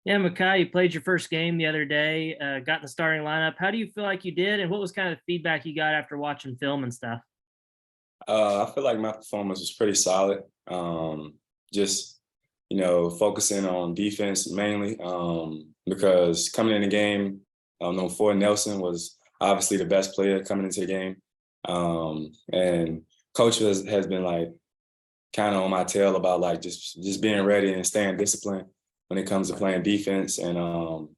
Yeah, Makhi, you played your first game the other day, got in the starting lineup. How do you feel like you did, and what was kind of the feedback you got after watching film and stuff? I feel like my performance was pretty solid. Just focusing on defense mainly because coming in the game, Ford Nelson was obviously the best player coming into the game, and coach has been like kind of on my tail about like just being ready and staying disciplined when it comes to playing defense and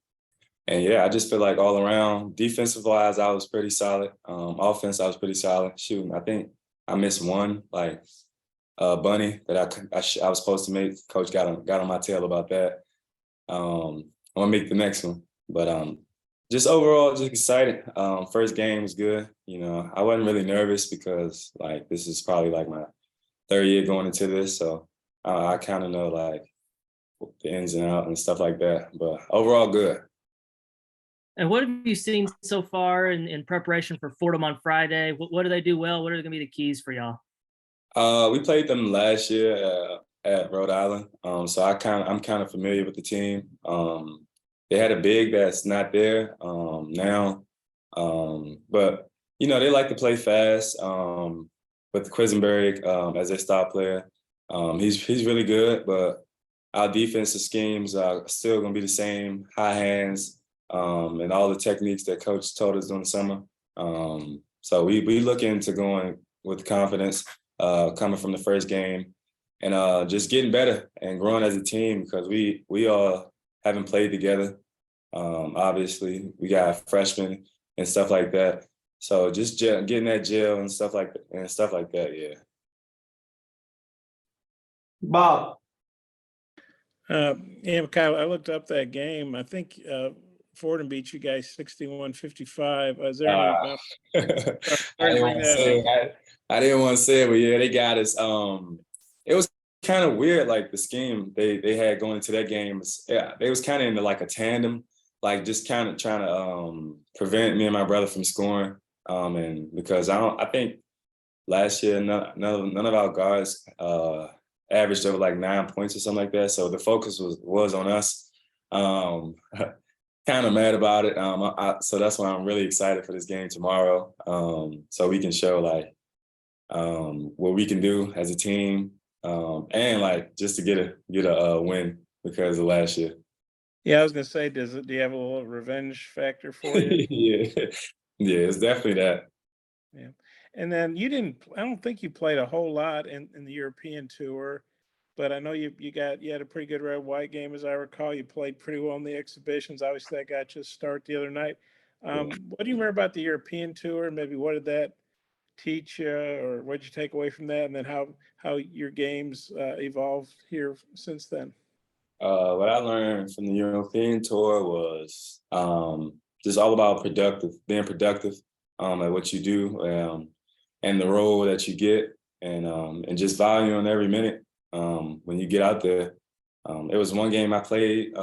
yeah, I just feel like all around, defensive wise, I was pretty solid. Offense, I was pretty solid. Shooting, I think I missed one, like bunny that I was supposed to make. Coach got on my tail about that. I'm gonna make the next one, but just overall, just excited. First game was good. I wasn't really nervous because like this is probably like my third year going into this, so I kind of know like the ins and outs and stuff like that. But overall, good. And what have you seen so far in preparation for Fordham on Friday? What do they do well? What are going to be the keys for y'all? We played them last year at Rhode Island, so I'm kind of familiar with the team. They had a big that's not there now, but they like to play fast. With Quisenberry as their star player, he's really good, but our defensive schemes are still going to be the same: high hands and all the techniques that Coach told us during the summer. So we look into going with confidence coming from the first game and just getting better and growing as a team because we all haven't played together. Obviously, we got freshmen and stuff like that. So just getting that gel and stuff like that. Yeah. Bob. Yeah, Kyle, I looked up that game. I think Fordham beat you guys 61-55. Is there any Uh, I sorry to didn't bring want to that say up? it. I didn't want to say it, but yeah, they got us. It was kind of weird, like the scheme they had going into that game. Yeah, they was kind of into like a tandem, like just kind of trying to prevent me and my brother from scoring. And because I think last year none of our guards averaged over like 9 points or something like that. So the focus was on us. Um, kind of mad about it. So that's why I'm really excited for this game tomorrow. So we can show like what we can do as a team, and like just to get a win because of last year. Yeah, I was gonna say, do you have a little revenge factor for you? Yeah, yeah, it's definitely that. Yeah. And then I don't think you played a whole lot in the European tour, but I know you had a pretty good red white game as I recall. You played pretty well in the exhibitions. Obviously that got you a start the other night. Yeah. What do you remember about the European tour? Maybe what did that teach you, or what did you take away from that? And then how your games evolved here since then? What I learned from the European tour was just all about being productive at what you do, and the role that you get, and just valuing every minute when you get out there. It was one game I played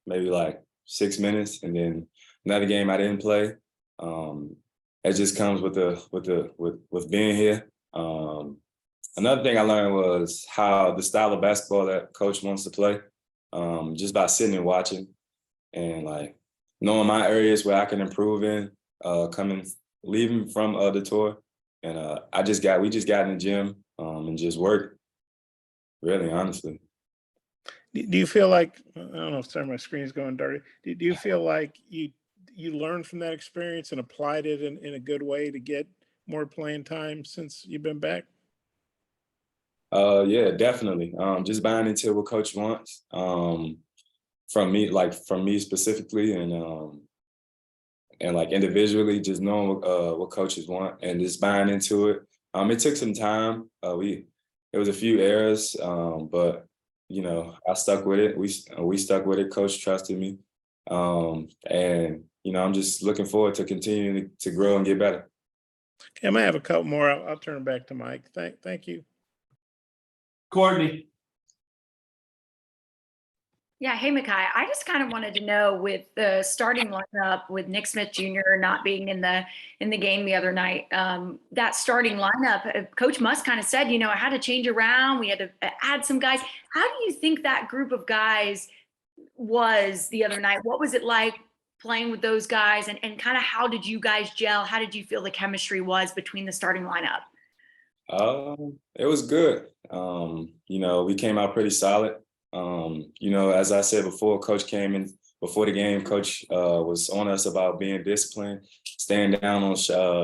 maybe like 6 minutes, and then another game I didn't play. Um, it just comes with being here. Another thing I learned was how the style of basketball that coach wants to play, just by sitting and watching and like knowing my areas where I can improve in, leaving from the tour. And we just got in the gym and just worked, really, honestly. Do you feel like, I don't know if sorry my screen is going dirty. Do you feel like you learned from that experience and applied it in a good way to get more playing time since you've been back? Yeah, definitely. Just buying into what coach wants from me specifically, and like individually, just knowing what coaches want and just buying into it. It took some time. It was a few errors, but I stuck with it. We stuck with it. Coach trusted me, and I'm just looking forward to continuing to grow and get better. Okay, I might have a couple more. I'll turn it back to Mike. Thank you. Courtney. Yeah, hey Makhi. I just kind of wanted to know with the starting lineup with Nick Smith Jr. not being in the game the other night, that starting lineup, Coach Musk kind of said, I had to change around. We had to add some guys. How do you think that group of guys was the other night. What was it like playing with those guys, and kind of how did you guys gel? How did you feel the chemistry was between the starting lineup? It was good. We came out pretty solid. As I said before, Coach came in before the game. Coach was on us about being disciplined, staying down on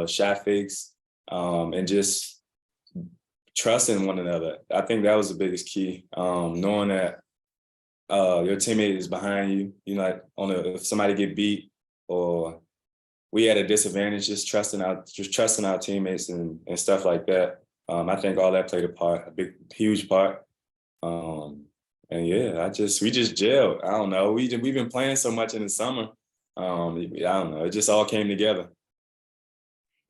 shot fakes, and just trusting one another. I think that was the biggest key. Knowing that your teammate is behind you. If somebody get beat or we had a disadvantage, just trusting our teammates and stuff like that. I think all that played a huge part. And yeah, we just gelled. I don't know. We've been playing so much in the summer. I don't know. It just all came together.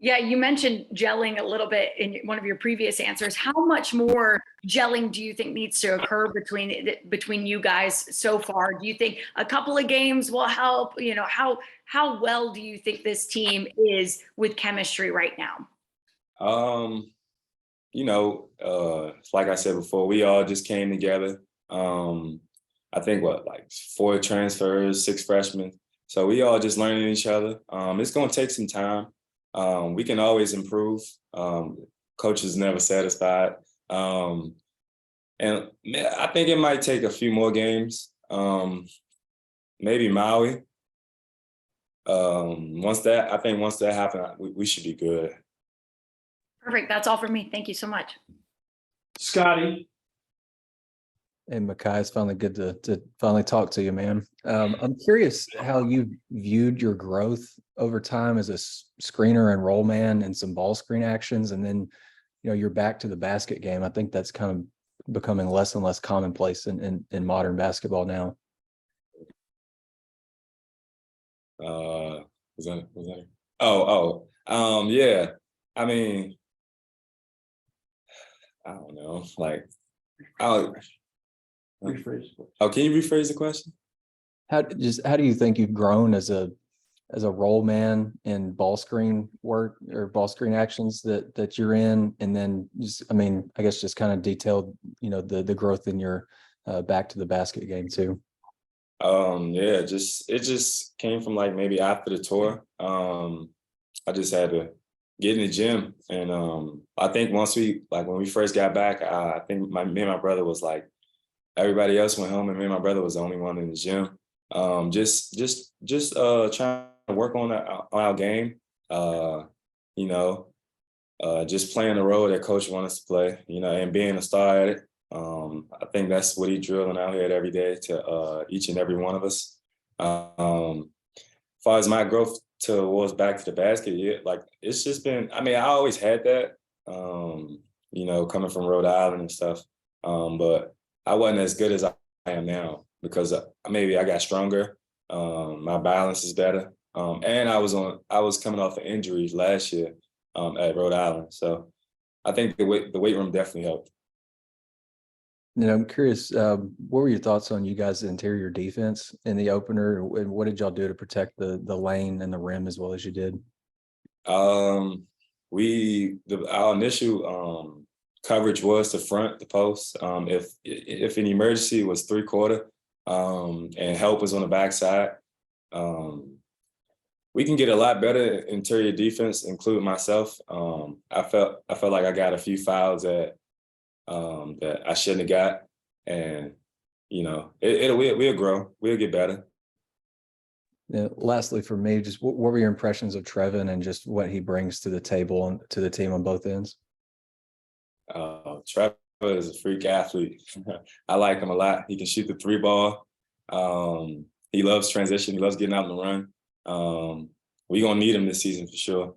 Yeah, you mentioned gelling a little bit in one of your previous answers. How much more gelling do you think needs to occur between you guys so far? Do you think a couple of games will help? How well do you think this team is with chemistry right now? Like I said before, we all just came together. I think like 4 transfers, 6 freshmen. So we all just learning each other. It's going to take some time. We can always improve. Coach is never satisfied. And I think it might take a few more games. Maybe Maui. Once that happens, we should be good. Perfect. That's all for me. Thank you so much. Scotty. And Makhi, it's finally good to finally talk to you, man. I'm curious how you viewed your growth over time as a screener and roll man and some ball screen actions, and then you're back to the basket game. I think that's kind of becoming less and less commonplace in modern basketball now. Was that? Yeah. I mean, I don't know. Rephrase. Oh, can you rephrase the question? How do you think you've grown as a roll man in ball screen work or ball screen actions that you're in, and then I guess just kind of detailed the growth in your back to the basket game too. Yeah, it just came from maybe after the tour. I just had to get in the gym, and I think once when we first got back, I think me and my brother was everybody else went home, and me and my brother was the only one in the gym. Just trying to work on our game. Just playing the role that Coach wants us to play. And being a star at it. I think that's what he's drilling out here every day to each and every one of us. As far as my growth towards back to the basket, it's just been. I always had that. Coming from Rhode Island and stuff. But I wasn't as good as I am now because maybe I got stronger. My balance is better. And I was coming off an injury last year at Rhode Island. So I think the weight room definitely helped. I'm curious, what were your thoughts on you guys' interior defense in the opener, and what did y'all do to protect the lane and the rim as well as you did? Our initial coverage was to front the post. If an emergency was 3/4, and help was on the backside, we can get a lot better interior defense, including myself. I felt like I got a few fouls that I shouldn't have got, and we'll grow, we'll get better. Yeah, lastly, for me, just what were your impressions of Trevin and just what he brings to the table and to the team on both ends? Trevor is a freak athlete. I like him a lot. He can shoot the 3 ball. He loves transition. He loves getting out on the run. We're gonna need him this season for sure.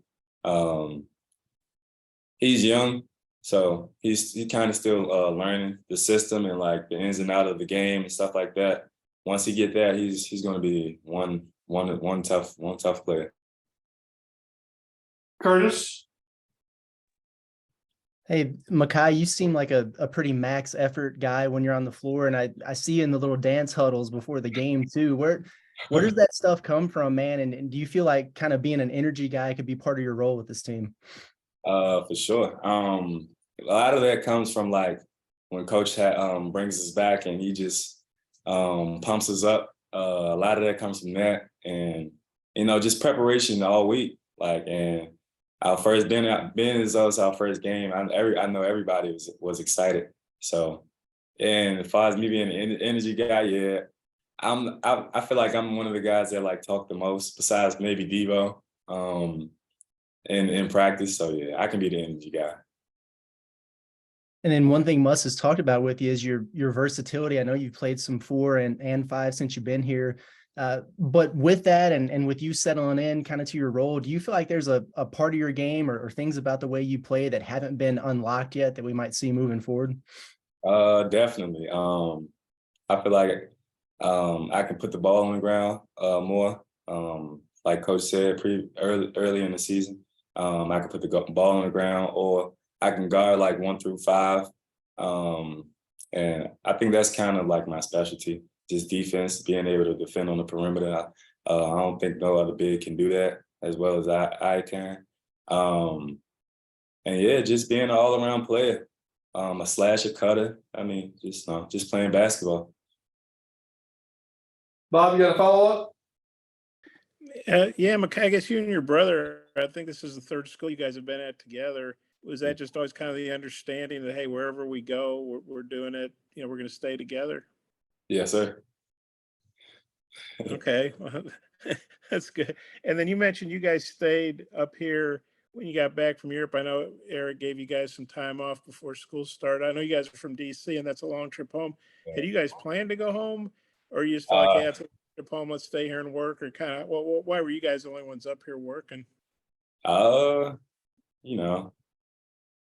He's young, so he's kind of still learning the system and the ins and outs of the game and stuff like that. Once he get that, he's gonna be one tough player. Curtis. Hey, Makhi, you seem like a pretty max effort guy when you're on the floor, and I see you in the little dance huddles before the game too. Where does that stuff come from, man? And do you feel like kind of being an energy guy could be part of your role with this team? For sure. A lot of that comes from when Coach brings us back, and he just pumps us up. A lot of that comes from that, and just preparation all week. Like, and our first being as though it's our first game. I know everybody was excited. So, and as far as me being an energy guy, yeah, I feel like I'm one of the guys that like talk the most, besides maybe Devo, in practice. So yeah, I can be the energy guy. And then one thing Muss has talked about with you is your versatility. I know you've played some 4 and 5 since you've been here. But with that and with you settling in kind of to your role, do you feel like there's a part of your game or things about the way you play that haven't been unlocked yet that we might see moving forward? Definitely. I feel like I can put the ball on the ground more. Like Coach said early in the season, I can put the ball on the ground, or I can guard like 1 through 5. And I think that's kind of like my specialty, just defense, being able to defend on the perimeter. I don't think no other big can do that as well as I can. And yeah, just being an all-around player, a slasher, cutter. I mean, just playing basketball. Bob, you got a follow-up? Yeah, Makhi, I guess you and your brother, I think this is the 3rd school you guys have been at together. Was that just always kind of the understanding that, hey, wherever we go, we're doing it, we're going to stay together? Yes, sir. Okay, well, that's good. And then you mentioned you guys stayed up here when you got back from Europe. I know Eric gave you guys some time off before school started. I know you guys are from DC, and that's a long trip home. Had you guys planned to go home, or you just felt like, yeah, it's a trip home, let's stay here and work, or kind of, well, why were you guys the only ones up here working? You know,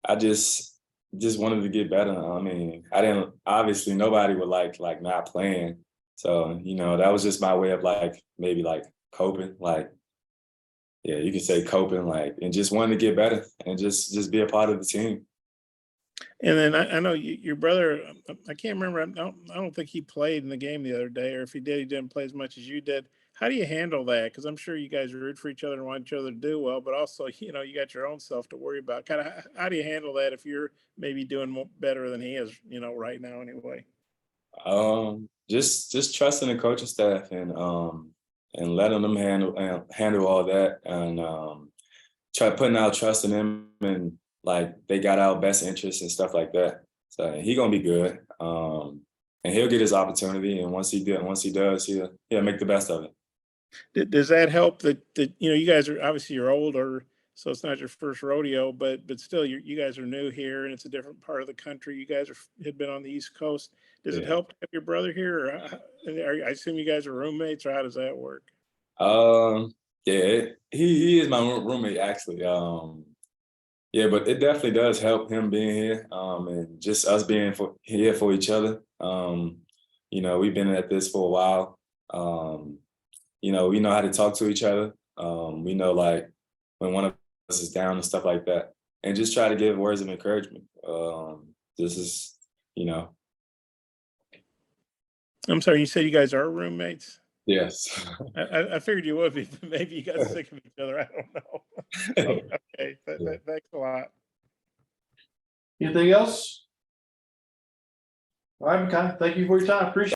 I just wanted to get better. I mean, I didn't, obviously nobody would like not playing. So, that was just my way of like maybe like coping, like, yeah, you could say coping, like, and just wanting to get better and just be a part of the team. And then I know your brother, I can't remember. I don't think he played in the game the other day, or if he did, he didn't play as much as you did. How do you handle that? Because I'm sure you guys root for each other and want each other to do well, but also, you got your own self to worry about. Kind of, how do you handle that if you're maybe doing better than he is, right now anyway? Just trusting the coaching staff and letting them handle all that, and try putting our trust in them, and like they got our best interests and stuff like that. So he gonna be good, and he'll get his opportunity. And once he does, he'll make the best of it. Does that help that you guys are obviously you're older, so it's not your first rodeo, but still you guys are new here and it's a different part of the country. You guys had been on the East Coast. Does it Yeah. help to have your brother here, or I assume you guys are roommates, or how does that work? Yeah, he is my roommate actually. Yeah, but it definitely does help him being here, and just us being here for each other. We've been at this for a while. We know how to talk to each other. We know like when one of us is down and stuff like that, and just try to give words of encouragement. This is, I'm sorry, you said you guys are roommates? yes. I figured you would be, but maybe you got sick of each other. I don't know. Okay, thanks a lot. Anything else? All right, Makhi, thank you for your time. Appreciate it.